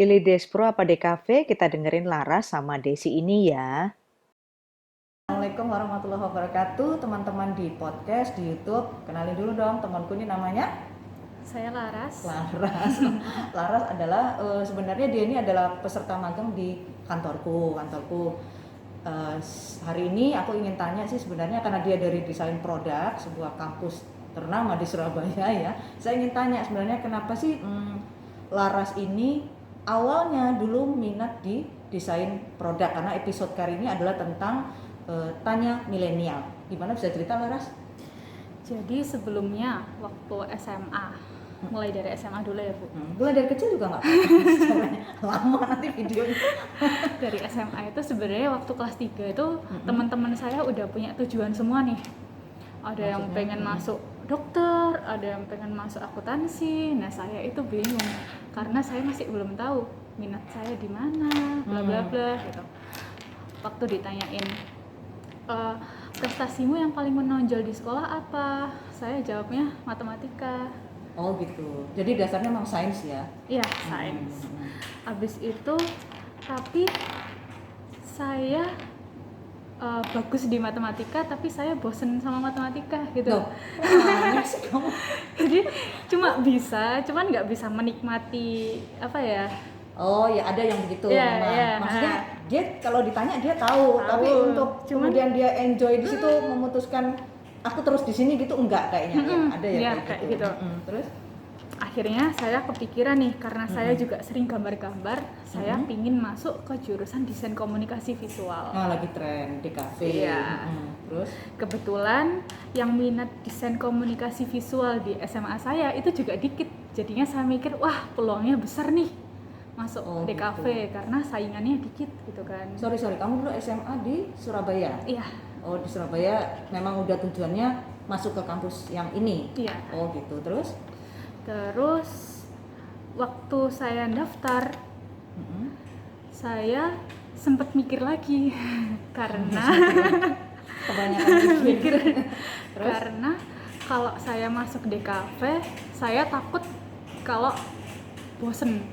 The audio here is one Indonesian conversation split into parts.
Ilides Pro apa DKV, kita dengerin Laras sama Desi ini ya. Assalamualaikum warahmatullahi wabarakatuh, teman-teman di podcast, di YouTube. Kenalin dulu dong, temanku ini namanya Saya Laras. Laras adalah sebenarnya dia ini adalah peserta magang di kantorku. Hari ini aku ingin tanya sih sebenarnya karena dia dari desain produk sebuah kampus ternama di Surabaya ya. Saya ingin tanya sebenarnya kenapa sih Laras ini awalnya dulu minat di desain produk, karena episode kali ini adalah tentang tanya milenial. Gimana, bisa cerita Laras? Jadi sebelumnya waktu SMA, mulai dari SMA dulu ya Bu. Mulai dari kecil juga nggak apa-apa. Lama nanti videonya. Dari SMA itu sebenarnya waktu kelas 3 itu teman-teman saya udah punya tujuan semua nih. Ada yang pengen masuk dokter, ada yang pengen masuk akuntansi. Nah saya itu bingung karena saya masih belum tahu minat saya di mana, bla bla bla gitu. Waktu ditanyain prestasimu yang paling menonjol di sekolah apa? Saya jawabnya matematika. Oh gitu. Jadi dasarnya memang sains ya? Iya, sains. Habis itu tapi saya bagus di matematika tapi saya bosen sama matematika gitu. Jadi cuman nggak bisa menikmati apa ya. Oh ya, ada yang begitu Ya, memang. ya, Maksudnya dia kalau ditanya dia tahu, tapi untuk kemudian dia enjoy di situ memutuskan aku terus di sini gitu enggak kayaknya ya. Ada ya, ya kayak gitu. Terus akhirnya saya kepikiran nih karena saya juga sering gambar-gambar, saya pingin masuk ke jurusan desain komunikasi visual. Nah, lagi tren di kafe. Iya. Terus kebetulan yang minat desain komunikasi visual di SMA saya itu juga dikit. Jadinya saya mikir, wah peluangnya besar nih masuk DKV gitu. Karena saingannya dikit gitu kan. Sorry, kamu dulu SMA di Surabaya? Iya. Oh, di Surabaya memang udah tujuannya masuk ke kampus yang ini? Iya. Oh gitu, terus waktu saya daftar saya sempat mikir lagi karena kebanyakan mikir. Karena kalau saya masuk DKV saya takut kalau bosen.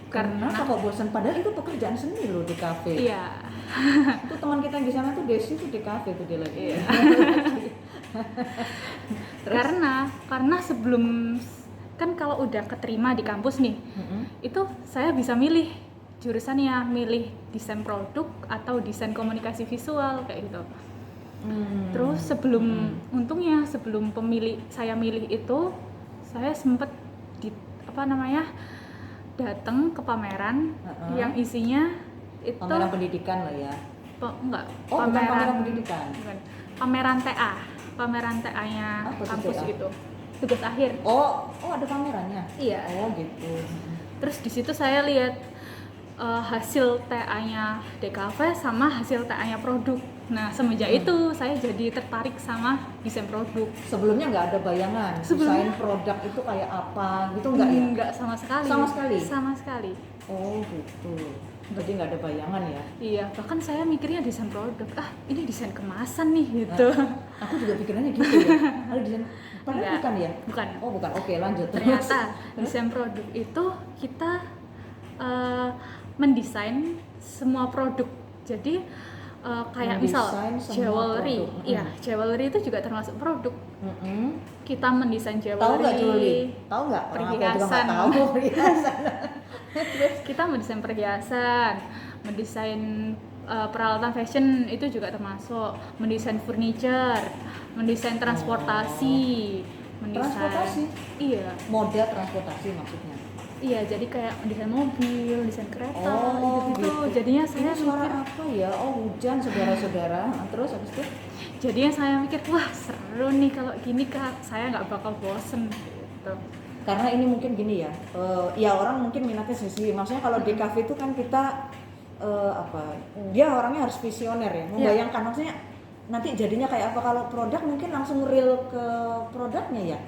Karena kalau bosan, padahal itu pekerjaan seni loh di kafe. Iya. Itu teman kita yang di sana tuh Desi tuh di kafe tuh dia lagi. Iya. karena sebelum kan kalau udah keterima di kampus nih, itu saya bisa milih jurusannya, milih desain produk atau desain komunikasi visual kayak gitu. Terus untungnya sebelum saya milih itu, saya sempet datang ke pameran yang isinya itu pameran pendidikan lah ya. Pameran pendidikan. Bukan. Pameran TA-nya kampus TA? gitu. Tugas akhir. Oh, ada pamerannya. Iya. Oh, gitu. Terus di situ saya lihat hasil TA-nya DKV sama hasil TA-nya produk. Nah, semenjak itu saya jadi tertarik sama desain produk. Sebelumnya nggak ada bayangan desain produk itu kayak apa gitu, nggak ya? Nggak sama sekali. Sama sekali. Oh gitu. Jadi nggak ada bayangan ya? Iya, bahkan saya mikirnya desain produk. Ini desain kemasan nih gitu. Aku juga pikirannya gitu ya. Ada desain, padahal bukan ya? Bukan. Oh bukan. Oke, lanjut. Ternyata desain produk itu kita mendesain semua produk. Jadi kayak misal jewelry, iya jewelry itu juga termasuk produk. Kita mendesain jewelry. Tahu nggak jewelry? Tahu nggak? Perhiasan. Perhiasan. Kita mendesain perhiasan, mendesain peralatan fashion itu juga termasuk, mendesain furniture, mendesain transportasi, transportasi. Iya. Moda transportasi maksudnya. Iya, jadi kayak desain mobil, desain kereta, gitu. Jadinya saya suara apa ya? Oh, hujan saudara-saudara. Terus habis itu? Jadinya saya mikir, wah seru nih kalau gini Kak, saya nggak bakal bosen gitu. Karena ini mungkin gini ya, ya orang mungkin minatnya sisi. Maksudnya kalau di kafe itu kan kita dia orangnya harus visioner ya, membayangkan maksudnya nanti jadinya kayak apa. Kalau produk mungkin langsung real ke produknya ya.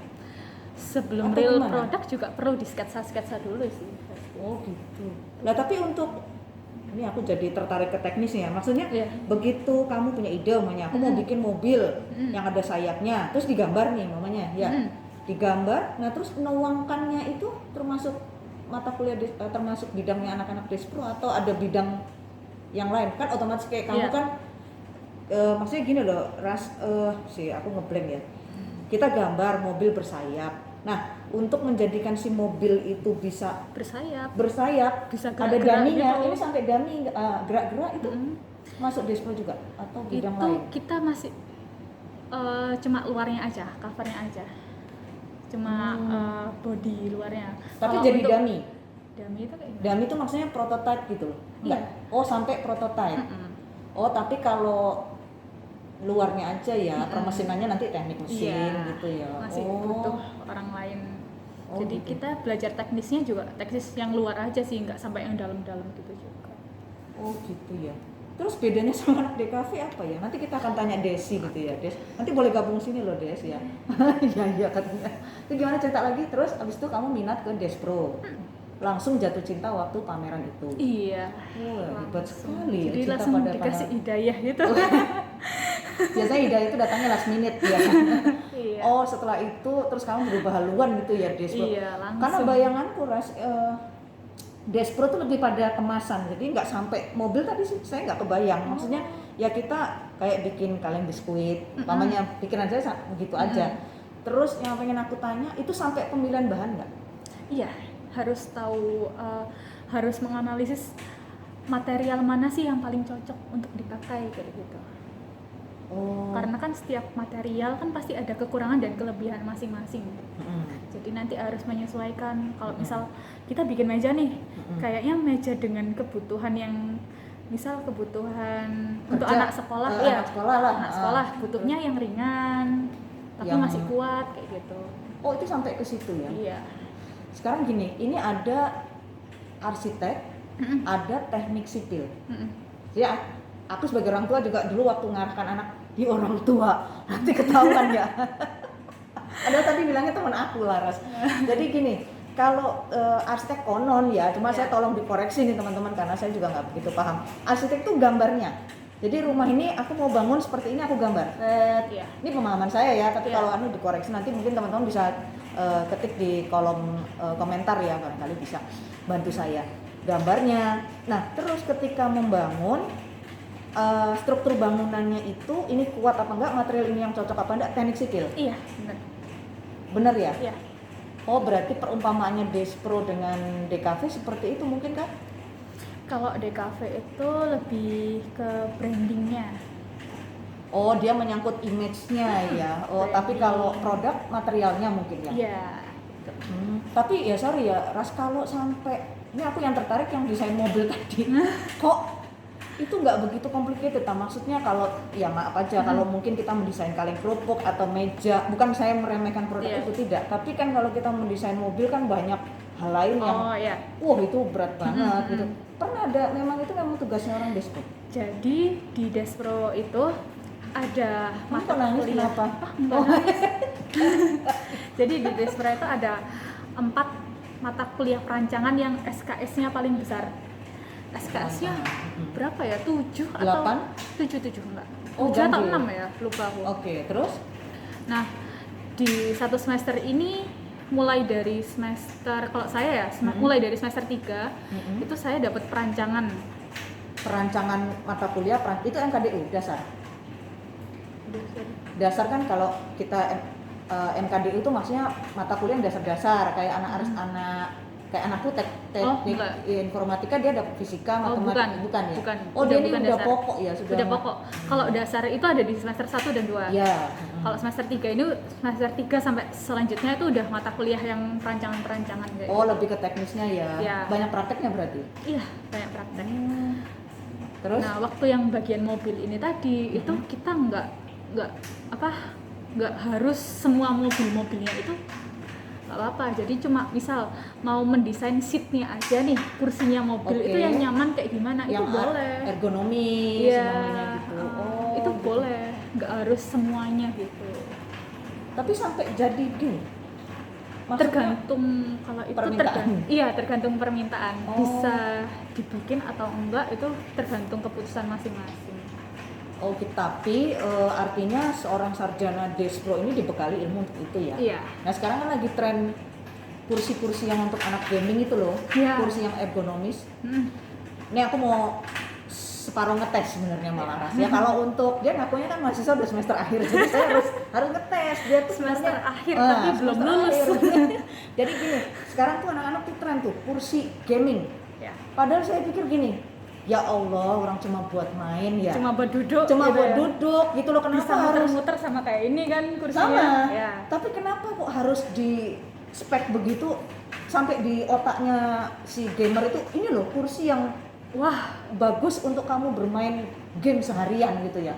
Sebelum real produk juga perlu di sketsa dulu sih. Oh gitu. Nah tapi untuk ini aku jadi tertarik ke teknisnya. Maksudnya begitu kamu punya ide, mamanya aku mau bikin mobil yang ada sayapnya, terus digambar nih mamanya, ya digambar. Nah terus menuangkannya itu termasuk mata kuliah termasuk bidangnya anak-anak Despro atau ada bidang yang lain? Kan otomatis kayak kamu Iya. kan maksudnya gini loh, aku ngeblank ya. Kita gambar mobil bersayap. Nah, untuk menjadikan si mobil itu bisa bersayap, Bisa ada gerak-gerak daminya. gitu. Ini sampai dami gerak-gerak itu masuk Despro juga atau bidang Itu lain? kita masih cuma luarnya aja, covernya aja, cuma body luarnya. Tapi Kalau jadi untuk dami. Dami itu kayak gimana? Dami itu maksudnya prototype gitu loh. Enggak. Iya. Oh, sampai prototype. Oh, tapi kalau luarnya aja ya, permesinannya nanti teknik mesin Iya, gitu ya. masih butuh orang lain. Oh, Jadi gitu. kita belajar teknisnya juga teknis yang luar aja sih, nggak sampai yang dalam-dalam gitu juga. Oh gitu ya. Terus bedanya sama anak DKV apa ya? Nanti kita akan tanya Desi gitu ya, Des. Nanti boleh gabung sini loh, Des ya. Iya katanya. Itu gimana cerita lagi? Terus abis itu kamu minat ke Despro. Langsung jatuh cinta waktu pameran itu. Iya. Wah, hebat sekali ya Jadi cinta langsung pada dikasih pameran. hidayah gitu. Biasanya hidayah itu datangnya last minute ya. Iya. Oh, setelah itu terus kamu berubah haluan gitu ya, Despro. Iya, langsung. Karena bayanganku Despro tuh lebih pada kemasan, jadi nggak sampai mobil tadi sih saya nggak kebayang. Maksudnya ya kita kayak bikin kaleng biskuit, umpamanya bikin aja begitu aja. Terus yang pengen aku tanya itu sampai pemilihan bahan nggak? Iya, harus tahu, harus menganalisis material mana sih yang paling cocok untuk dipakai kayak gitu. Oh. Karena kan setiap material kan pasti ada kekurangan dan kelebihan masing-masing. Mm-mm. Jadi nanti harus menyesuaikan. Kalau misal kita bikin meja nih, kayaknya meja dengan kebutuhan yang misal kebutuhan untuk Kerja, anak sekolah, anak sekolah lah. anak sekolah butuhnya yang ringan, tapi Yang- masih kuat kayak gitu. Oh itu sampai ke situ ya. Iya. Sekarang gini, ini ada arsitek, ada teknik sipil. Ya, aku sebagai orang tua juga dulu waktu ngarahkan anak di orang tua nanti ketahuan ya. Ada tadi bilangnya teman aku Laras. Jadi gini, kalau arsitek konon ya, cuma saya tolong dikoreksi nih teman-teman karena saya juga nggak begitu paham. Arsitek itu gambarnya. Jadi rumah ini aku mau bangun seperti ini aku gambar. Iya. Ini pemahaman saya ya, tapi Iya. kalau anu dikoreksi nanti mungkin teman-teman bisa ketik di kolom komentar ya, barangkali bisa bantu saya gambarnya. Nah, terus ketika membangun struktur bangunannya itu ini kuat apa enggak, material ini yang cocok apa enggak, teknik sipil. Iya, benar. Bener ya? Iya. Oh, berarti perumpamaannya Despro dengan DKV seperti itu mungkin kan? Kalau DKV itu lebih ke brandingnya. Oh, dia menyangkut image-nya ya. Oh, tapi kalau produk materialnya mungkin ya. Iya. Tapi ya sorry ya, Ras, kalau sampai ini aku yang tertarik yang desain mobil tadi. Kok itu nggak begitu complicated? Maksudnya kalau ya maaf aja kalau mungkin kita mendesain kaleng kerupuk atau meja, bukan saya meremehkan produk itu tidak, tapi kan kalau kita mendesain mobil kan banyak hal lain yang Oh iya. wah itu berat banget gitu. Pernah ada memang itu memang tugasnya orang Despro. Jadi di Despro itu ada Kamu mata kok nangis kuliah. kenapa? Enggak nangis. Jadi di Despro itu ada 4 mata kuliah perancangan yang SKS-nya paling besar. SKS-nya berapa ya? 7 atau 7 enggak. Oh, 7 atau ganjil. 6 ya, lupa aku. Oke, terus Nah, di satu semester ini mulai dari semester, kalau saya ya mulai dari semester 3 itu saya dapat perancangan. perancangan mata kuliah itu MKDU dasar. Dasar kan kalau kita MKDU itu maksudnya mata kuliah yang dasar-dasar kayak kayak anakku teknik enggak. informatika dia dapat fisika, Oh, matematika bukan. ya. Bukan. Oh, dia ini Bukan udah dasar. pokok ya, sudah. Udah pokok. Kalau dasar itu ada di semester 1 dan 2. Iya. Kalau semester 3 ini semester 3 sampai selanjutnya itu udah mata kuliah yang perancangan-perancangan kayak Oh, gitu. lebih ke teknisnya ya. Iya. Banyak prakteknya berarti. Iya, banyak praktek. Terus Nah, waktu yang bagian mobil ini tadi itu kita nggak harus semua mobilnya itu nggak apa-apa. Jadi cuma misal mau mendesain seatnya aja nih, kursinya mobil Oke. itu yang nyaman kayak gimana yang itu boleh. ergonomis Iya, namanya gitu. Oh, itu gitu. boleh, nggak harus semuanya gitu. Tapi sampai jadi gini. Maksudnya, Tergantung kalau itu permintaan. tergantung permintaan. Oh. Bisa dibikin atau enggak itu tergantung keputusan masing-masing. Oh, tapi artinya seorang sarjana Despro ini dibekali ilmu untuk itu ya. Iya. Nah, sekarang kan lagi tren kursi-kursi yang untuk anak gaming itu loh, Iya. kursi yang ergonomis. Hmm. Ini aku mau separuh ngetes sebenarnya malah Laras ya. Kalau untuk dia ngakunya kan mahasiswa udah semester akhir, jadi saya harus ngetes dia tuh Semester sebenarnya akhir, tapi belum semester lulus. akhir. Jadi gini, sekarang tuh anak-anak tuh tren tuh kursi gaming. Ya. Padahal saya pikir gini, ya Allah orang cuma buat main ya, Cuma buat duduk. cuma gitu buat ya. duduk gitu loh, kenapa Bisa harus muter-muter sama kayak ini kan kursinya. sama? Ya. Tapi kenapa kok harus di spek begitu sampai di otaknya si gamer itu ini loh kursi yang wah bagus untuk kamu bermain game seharian gitu ya.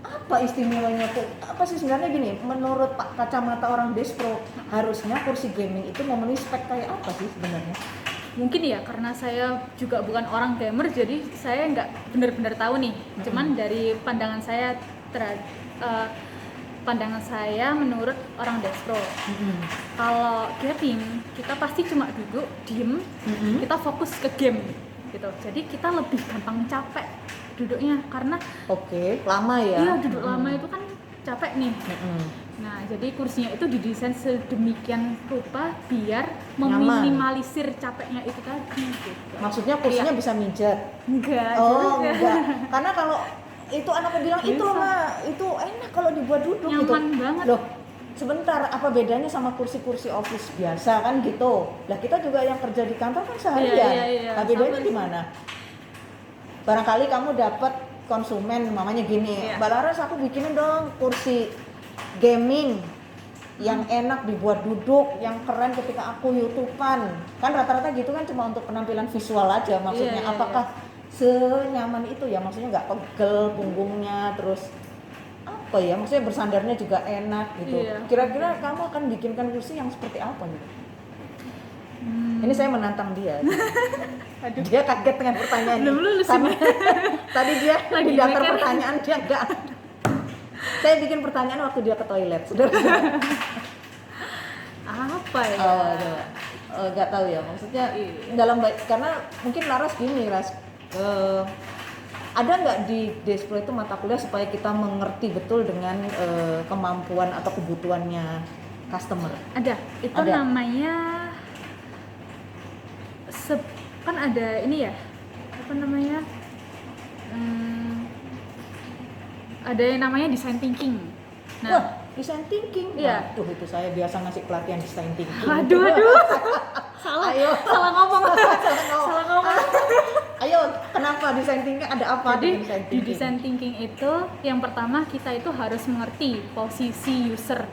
Apa istimewanya tuh? Apa sih sebenarnya gini? Menurut Pak kacamata orang Despro, harusnya kursi gaming itu memenuhi spek kayak apa sih sebenarnya? Mungkin ya karena saya juga bukan orang gamer, jadi saya nggak benar-benar tahu nih. Cuman dari pandangan saya pandangan saya menurut orang Despro, kalau gaming kita pasti cuma duduk diem, kita fokus ke game gitu. Jadi kita lebih gampang capek duduknya karena Oke, lama ya? iya duduk lama itu kan capek nih. Nah, jadi kursinya itu didesain sedemikian rupa biar Nyaman. meminimalisir capeknya itu tadi gitu. Maksudnya kursinya Iya. bisa mijet? Enggak, Oh juga. enggak, karena kalau itu anakku bilang itu Bisa. mah itu enak kalau dibuat duduk gitu. Nyaman banget. Loh, sebentar, apa bedanya sama kursi-kursi office biasa kan gitu? Lah kita juga yang kerja di kantor kan seharian. Iya. Nah, bedanya Sama di sih. mana? Barangkali kamu dapat konsumen mamanya gini, Iya. Mbak Laras aku bikinin dong kursi gaming yang enak dibuat duduk, yang keren ketika aku YouTubean. Kan rata-rata gitu kan cuma untuk penampilan visual aja maksudnya. Iya, Apakah senyaman itu ya, maksudnya nggak pegel punggungnya, terus apa ya, maksudnya bersandarnya juga enak gitu. Iya. Kira-kira kamu akan bikinkan kursi yang seperti apa gitu? Ini saya menantang dia. Aduh. Dia kaget dengan pertanyaan Belum ini. lulus Karena tadi dia Lagi di daftar mikir. pertanyaan dia enggak ada. Saya bikin pertanyaan waktu dia ke toilet, saudara. Apa ya? Nggak tahu ya, maksudnya Iya. dalam karena mungkin Laras gini, Ras, ada nggak di Despro itu mata kuliah supaya kita mengerti betul dengan kemampuan atau kebutuhannya customer? Ada. Itu Ada. namanya kan ada ini ya. Apa namanya? Ada yang namanya design thinking. Nah, Wah, design thinking. Iya. Waduh, itu saya biasa ngasih pelatihan design thinking. aduh. Salah. Ayo. Salah ngomong. Salah Salah ngomong. Ayo, kenapa design thinking? Ada apa Jadi di design di thinking? design thinking itu yang pertama kita itu harus mengerti posisi user.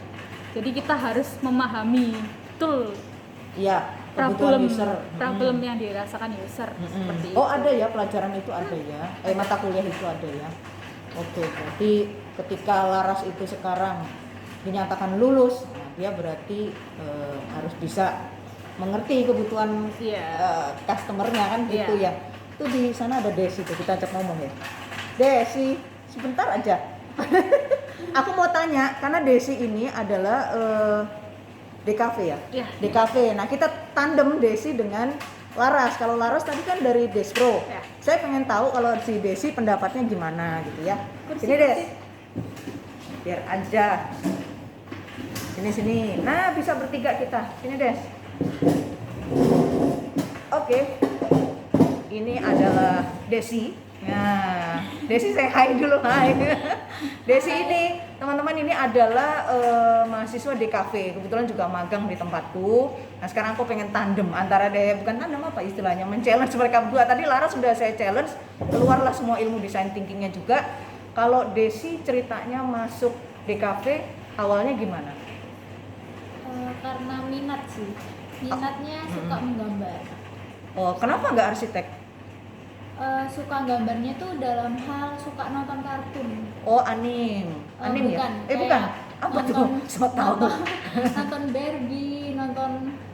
Jadi kita harus memahami betul Iya, kebutuhan user. problem yang dirasakan user seperti itu. Oh, ada ya pelajaran itu ada ya. Mata kuliah itu ada ya. Oke, berarti ketika Laras itu sekarang dinyatakan lulus, nah dia berarti harus bisa mengerti kebutuhan Iya. customernya kan gitu Iya. ya. Itu di sana ada Desi tuh, kita ajak ngomong ya. Desi, sebentar aja. Aku mau tanya karena Desi ini adalah DKV ya. Iya. DKV. Nah, kita tandem Desi dengan Laras. Kalau Laras tadi kan dari Despro. Ya. Saya pengen tahu kalau si Desi pendapatnya gimana gitu ya. Kursi, Sini Des. kursi. Biar aja. Sini. Nah, bisa bertiga kita. Sini Des. Oke. Ini adalah Desi. Nah, Desi saya hai dulu, hai. Desi ini, teman-teman ini adalah mahasiswa DKV, kebetulan juga magang di tempatku. Nah sekarang aku pengen tandem antara bukan tandem apa istilahnya, men-challenge mereka berdua. Tadi Lara sudah saya challenge, keluarlah semua ilmu desain thinkingnya juga. Kalau Desi ceritanya masuk DKV awalnya gimana? Karena minat sih, minatnya suka menggambar. Oh, kenapa nggak arsitek? Suka gambarnya tuh dalam hal suka nonton kartun. Oh, anim ya? Bukan, Bukan. Apa tuh? So tahu. Nonton Barbie, nonton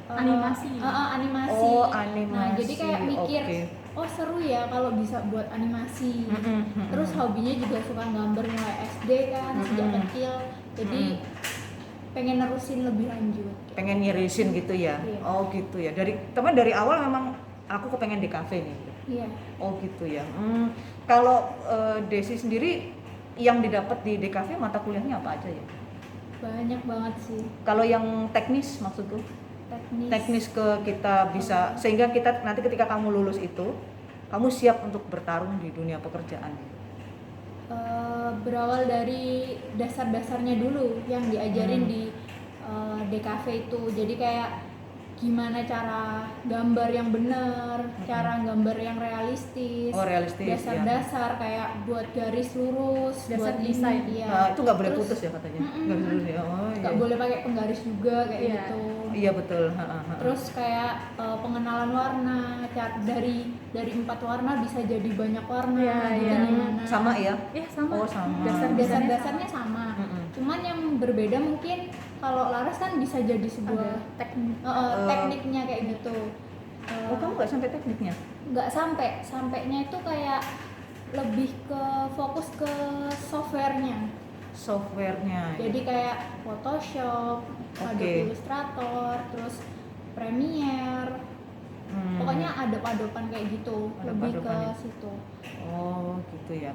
Animasi. animasi. Oh, Nah, animasi. jadi kayak mikir, Oke. oh seru ya kalau bisa buat animasi. Terus hobinya juga suka gambar mulai SD kan, sejak kecil. Jadi pengen nerusin lebih lanjut. Pengen nyerisin gitu ya? Iya. Oh gitu ya. Dari awal memang aku kepengen di kafe nih. Iya. Oh gitu ya. Kalau Desi sendiri yang didapat di DKV mata kuliahnya apa aja ya? Banyak banget sih. Kalau yang teknis maksudku? teknis ke kita bisa, sehingga kita nanti ketika kamu lulus itu kamu siap untuk bertarung di dunia pekerjaan? Berawal dari dasar-dasarnya dulu yang diajarin di DKV itu. Jadi kayak gimana cara gambar yang benar, cara gambar yang realistis. Oh, realistis, dasar-dasar kayak buat garis lurus, Dasar buat desain. ini, iya. Nah, itu nggak boleh Terus, putus ya katanya? Nggak boleh ya? Oh nggak iya. boleh pakai penggaris juga kayak Iya. gitu. Iya betul. Terus kayak pengenalan warna, dari 4 warna bisa jadi banyak warna, Iya, gitu iya. gimana. Sama ya? Iya sama. Oh sama. Dasar-dasarnya sama. Mm-mm. Cuman yang berbeda mungkin kalau Laras kan bisa jadi sebuah Ada teknik. tekniknya kayak gitu. Oh kamu nggak sampai tekniknya? Nggak sampainya itu kayak lebih ke fokus ke softwarenya. Softwarenya. Jadi kayak Photoshop, Adobe Oke. Illustrator, terus Premiere. Pokoknya adop-adopan kayak gitu, lebih ke Adop-adopan ya. situ. Oh gitu ya.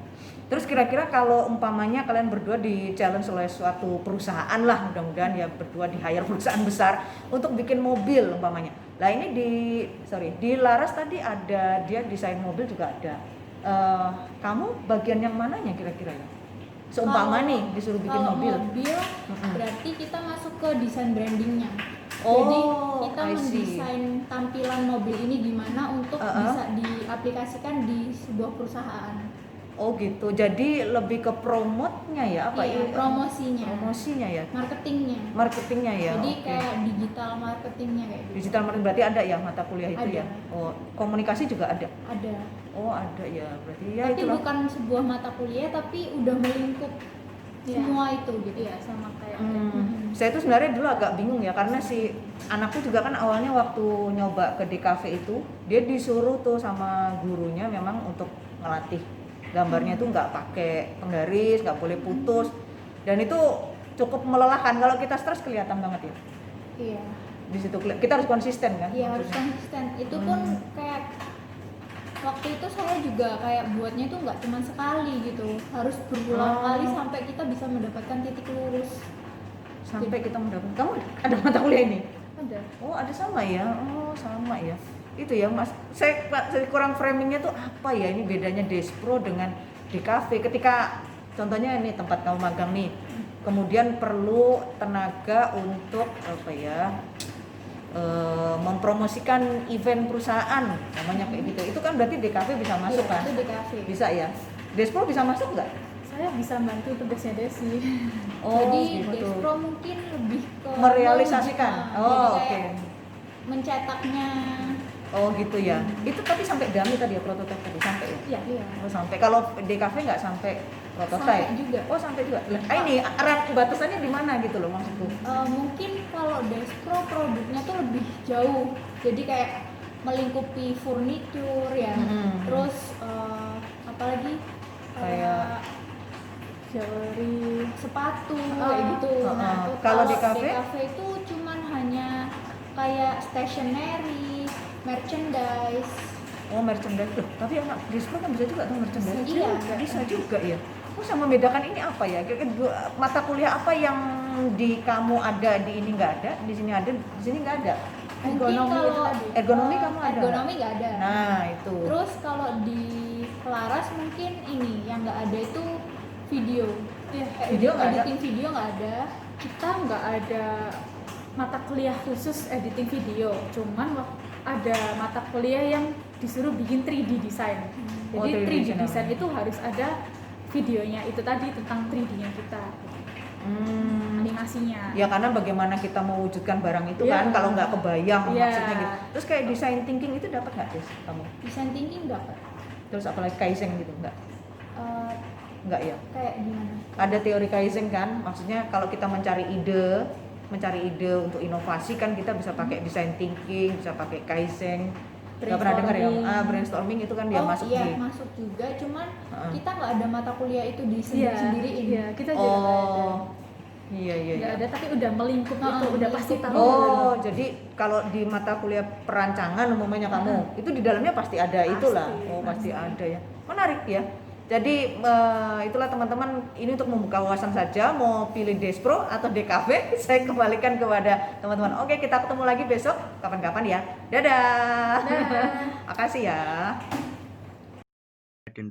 Terus kira-kira kalau umpamanya kalian berdua di challenge oleh suatu perusahaan lah, mudah-mudahan ya berdua di hire perusahaan besar untuk bikin mobil umpamanya. Lah ini di Laras tadi ada dia desain mobil juga ada. Kamu bagian yang mananya kira-kira ya? Seumpama Kalau- nih disuruh bikin Kalau mobil. berarti kita masuk ke desain brandingnya. Oh, Jadi kita I see. mendesain tampilan mobil ini gimana untuk Uh-uh. bisa diaplikasikan di sebuah perusahaan. Oh gitu. Jadi lebih ke promote-nya ya apa Iya, ya? promosinya, Promosinya ya. marketingnya. Marketingnya ya. Jadi oke. kayak digital marketingnya kayak gitu. Digital marketing berarti ada ya mata kuliah itu Ada. ya. Oh, komunikasi juga ada. Ada. Oh, ada ya. Berarti ya Tapi itulah. bukan sebuah mata kuliah, tapi udah melingkup Iya. semua itu gitu. Iya sama kayak Saya itu sebenarnya dulu agak bingung ya karena si anakku juga kan awalnya waktu nyoba ke DKV itu dia disuruh tuh sama gurunya memang untuk ngelatih gambarnya itu nggak pakai penggaris, nggak boleh putus, dan itu cukup melelahkan. Kalau kita stres kelihatan banget ya Iya. di situ. Kita harus konsisten kan? Iya, harus maksudnya. konsisten. Itu pun kayak waktu itu saya juga kayak buatnya itu nggak cuma sekali gitu, harus berulang kali sampai kita bisa mendapatkan titik lurus. Sampai kita mendapat. Kamu ada mata kuliah ini? ada. Oh ada sama ya, oh sama ya. Itu ya mas, saya kurang framingnya tuh apa ya ini bedanya Despro dengan DKV. Ketika contohnya ini tempat kamu magang nih, kemudian perlu tenaga untuk apa ya, mempromosikan event perusahaan, namanya kayak gitu. Itu kan berarti DKV bisa masuk Iya, kan? itu di kafe. Bisa ya. Despro bisa masuk nggak? Saya bisa bantu tugasnya Desi. Oh, Jadi gitu. Despro mungkin lebih ke Merealisasikan. mewujudkan. Oh, Jadi oke. kayak mencetaknya. Oh gitu ya. Itu tapi sampai dummy tadi ya, prototipe tadi sampai ya? Iya. Iya. Oh sampai. Kalau DKV nggak sampai prototipe? Sampai juga. Oh sampai juga. Lah, ini batasannya di mana gitu loh maksudku? Mungkin kalau Despro produknya tuh lebih jauh. Jadi kayak melingkupi furnitur ya. Terus apalagi Kayak Jewelry. sepatu kayak gitu. Nah, Kalau DKV? itu cuman hanya kayak stationery, merchandise. Oh merchandise loh. Tapi anak Despro kan bisa juga tuh merchandise. Iya. Bisa juga ya. Oh sama membedakan ini apa ya? Mata kuliah apa yang di kamu ada, di ini nggak ada, di sini ada, di sini nggak ada? Mungkin Ergonomi kalau itu tadi. Ergonomi kamu ada? Ergonomi nggak ada. Nah itu. Terus kalau di Laras mungkin ini yang nggak ada itu video. Iya. Video nggak ada? Editing video nggak ada. Kita nggak ada mata kuliah khusus editing video, cuman ada mata kuliah yang disuruh bikin 3D design. Oh, Jadi 3D 3D design. design itu harus ada videonya itu tadi tentang 3D-nya kita, animasinya. Ya karena bagaimana kita mewujudkan barang itu Iya. kan kalau nggak kebayang Iya. maksudnya gitu. Terus kayak design thinking itu dapat nggak Des kamu? Design thinking dapat. Terus apalagi Kaizen gitu nggak? Eh, Nggak ya? kayak gimana? Ada teori Kaizen kan? Maksudnya kalau kita mencari ide untuk inovasi kan kita bisa pakai design thinking, bisa pakai Kaizen. Nggak pernah dengar ya? Brainstorming. Brainstorming itu kan dia Oh masuk iya, di. masuk juga. Cuman Heeh. kita nggak ada mata kuliah itu di Iya, sendiri-sendiriin. iya, kita juga nggak ada. Oh. Iya iya. Nggak iya. ada, tapi udah melingkup itu, udah pasti tahu. Oh, jadi kalau di mata kuliah perancangan umumnya kamu, itu di dalamnya pasti ada itulah. Oh, pasti ada ya. Menarik ya. Jadi itulah teman-teman, ini untuk membuka wawasan saja, mau pilih Despro atau DKV saya kembalikan kepada teman-teman. Oke, kita ketemu lagi besok kapan-kapan ya. Dadah. Dah. Makasih ya. Aden.